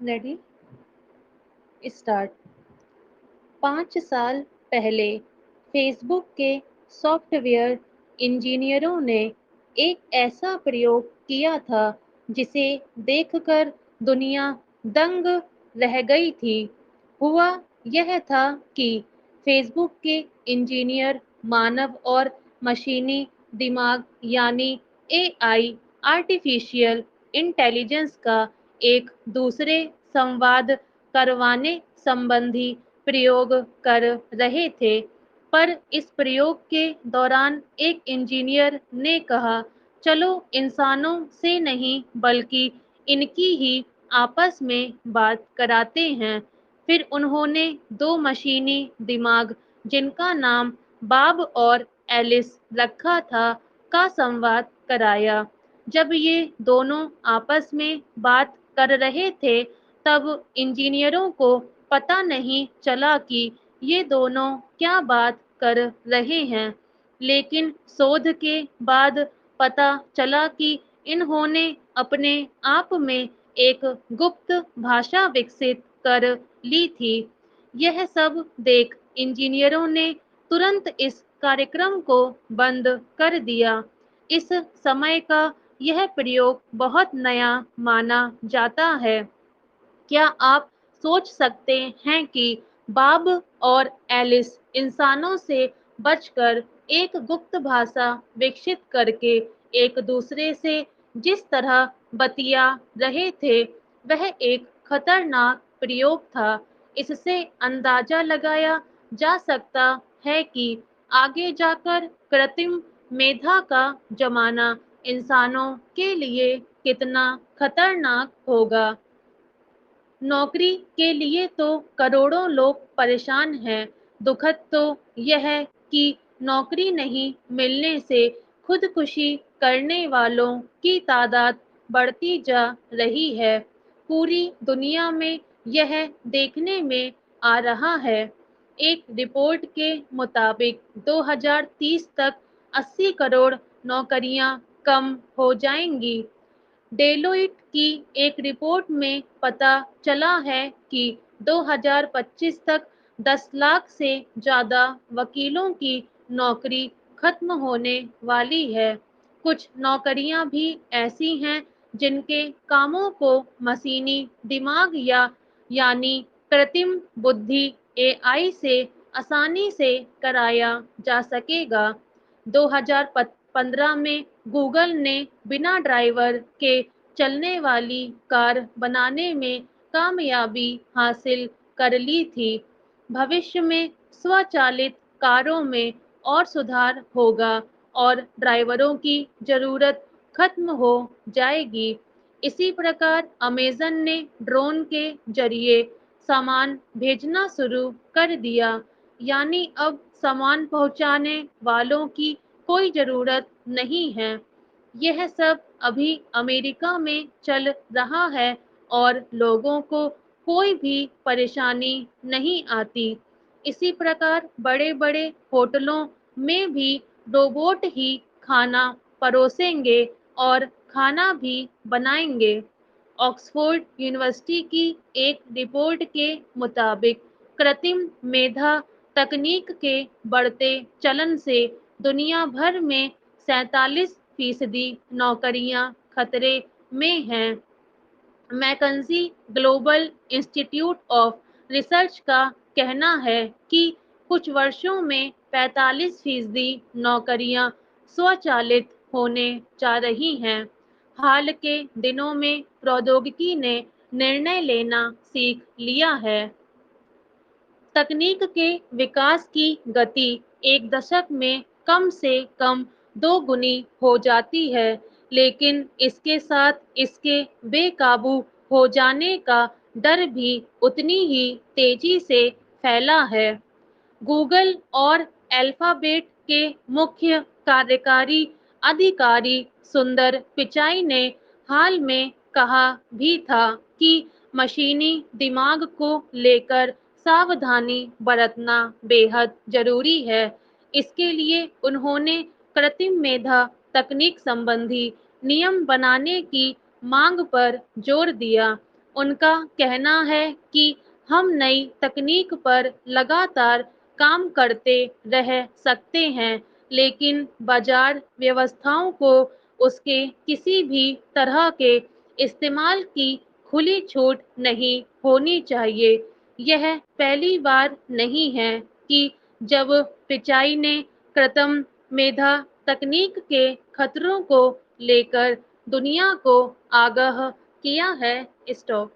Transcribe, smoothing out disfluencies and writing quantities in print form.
Ready start. 5 साल पहले Facebook के सॉफ्टवेयर इंजीनियरों ने एक ऐसा प्रयोग किया था जिसे देखकर दुनिया दंग रह गई थी। हुआ यह था कि फेसबुक के इंजीनियर मानव और मशीनी दिमाग यानी एआई आर्टिफिशियल इंटेलिजेंस का एक दूसरे संवाद करवाने संबंधी प्रयोग कर रहे थे। पर इस प्रयोग के दौरान एक इंजीनियर ने कहा, चलो इंसानों से नहीं बल्कि इनकी ही आपस में बात कराते हैं। फिर उन्होंने दो मशीनी दिमाग, जिनका नाम बाब और एलिस रखा था, का संवाद कराया। जब ये दोनों आपस में बात कर रहे थे, तब इंजीनियरों को पता नहीं चला कि ये दोनों क्या बात कर रहे हैं। लेकिन शोध के बाद पता चला कि इन्होंने अपने आप में एक गुप्त भाषा विकसित कर ली थी। यह सब देख इंजीनियरों ने तुरंत इस कार्यक्रम को बंद कर दिया। इस समय का यह प्रयोग बहुत नया माना जाता है। क्या आप सोच सकते हैं कि बाब और एलिस इंसानों से बचकर एक गुप्त भाषा विकसित करके एक दूसरे से जिस तरह बतिया रहे थे, वह एक खतरनाक प्रयोग था। इससे अंदाजा लगाया जा सकता है कि आगे जाकर कृत्रिम मेधा का जमाना इंसानों के लिए कितना खतरनाक होगा। नौकरी के लिए तो करोड़ों लोग परेशान हैं। दुखद तो यह है कि नौकरी नहीं मिलने से खुदकुशी करने वालों की तादाद बढ़ती जा रही है। पूरी दुनिया में यह देखने में आ रहा है। एक रिपोर्ट के मुताबिक 2030 तक 80 करोड़ नौकरियां कम हो जाएंगी। डेलोइट की एक रिपोर्ट में पता चला है कि 2025 तक 10 लाख से ज़्यादा वकीलों की नौकरी खत्म होने वाली है। कुछ नौकरियां भी ऐसी हैं जिनके कामों को मशीनी दिमाग यानी कृत्रिम बुद्धि एआई से आसानी से कराया जा सकेगा। 2015 में गूगल ने बिना ड्राइवर के चलने वाली कार बनाने में कामयाबी हासिल कर ली थी। भविष्य में स्वचालित कारों में और सुधार होगा और ड्राइवरों की जरूरत खत्म हो जाएगी। इसी प्रकार अमेजन ने ड्रोन के जरिए सामान भेजना शुरू कर दिया। यानी अब सामान पहुंचाने वालों की कोई ज़रूरत नहीं है। यह सब अभी अमेरिका में चल रहा है और लोगों को कोई भी परेशानी नहीं आती। इसी प्रकार बड़े-बड़े होटलों में भी रोबोट ही खाना परोसेंगे और खाना भी बनाएंगे। ऑक्सफोर्ड यूनिवर्सिटी की एक रिपोर्ट के मुताबिक कृत्रिम मेधा तकनीक के बढ़ते चलन से दुनिया भर में 47% नौकरियां खतरे में हैं। McKinsey Global Institute of research का कहना है कि कुछ वर्षों में 45% नौकरियां स्वचालित होने जा रही हैं। हाल के दिनों में प्रौद्योगिकी ने निर्णय लेना सीख लिया है। तकनीक के विकास की गति एक दशक में कम से कम 2 गुनी हो जाती है, लेकिन इसके साथ इसके बेकाबू हो जाने का डर भी उतनी ही तेजी से फैला है। गूगल और अल्फाबेट के मुख्य कार्यकारी अधिकारी सुंदर पिचाई ने हाल में कहा भी था कि मशीनी दिमाग को लेकर सावधानी बरतना बेहद जरूरी है। इसके लिए उन्होंने कृत्रिम मेधा तकनीक संबंधी नियम बनाने की मांग पर जोर दिया। उनका कहना है कि हम नई तकनीक पर लगातार काम करते रह सकते हैं, लेकिन बाजार व्यवस्थाओं को उसके किसी भी तरह के इस्तेमाल की खुली छूट नहीं होनी चाहिए। यह पहली बार नहीं है कि जब पिचाई ने कृत्रिम मेधा तकनीक के खतरों को लेकर दुनिया को आगाह किया है। स्टॉप।